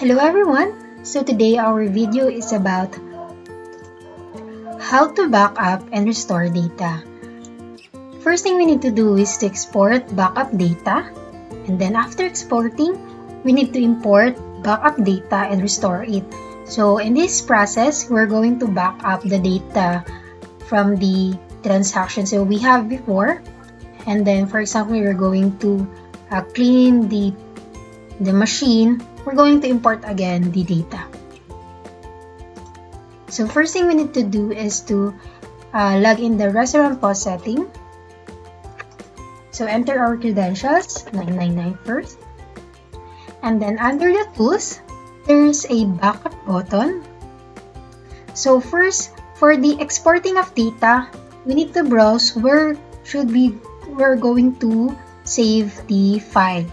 Hello everyone! So today our video is about how to back up and restore data. First thing we need to do is to export backup data, and then after exporting, we need to import backup data and restore it. So in this process, we're going to back up the data from the transactions that we have before, and then for example, we're going to clean the machine. We're going to import again the data. So first thing we need to do is to log in the restaurant POS setting. So enter our credentials, 999 first. And then under the tools, there's a backup button. So first, for the exporting of data, we need to browse where we're going to save the file.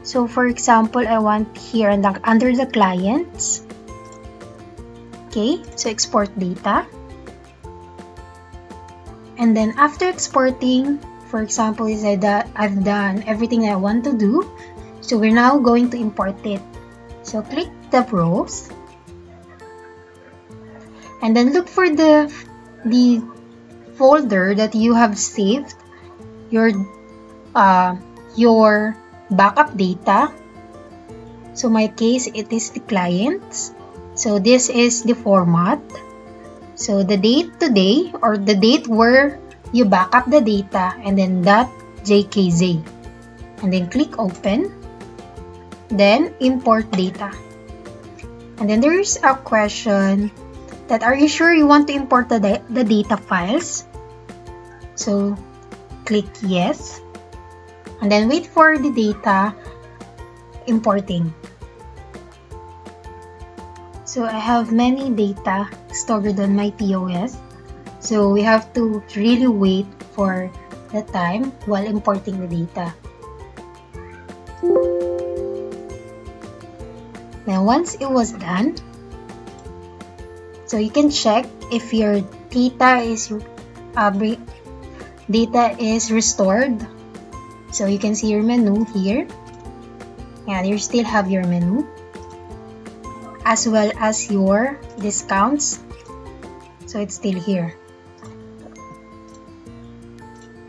So for example, I want here under the clients. Okay, so export data. And then after exporting, for example, I've done everything that I want to do. So we're now going to import it. So click the browse. And then look for the folder that you have saved your backup data. So my case, it is the clients. So this is the format. So the date today, or the date where you back up the data, and then .jkz. And then click open. Then import data. And then there is a question that, are you sure you want to import the data files? So click yes. And then wait for the data importing. So I have many data stored on my POS. So we have to really wait for the time while importing the data. Now once it was done, so you can check if your data is restored. So you can see your menu here, and you still have your menu as well as your discounts. So it's still here.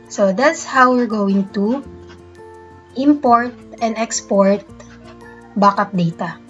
So that's how we're going to import and export backup data.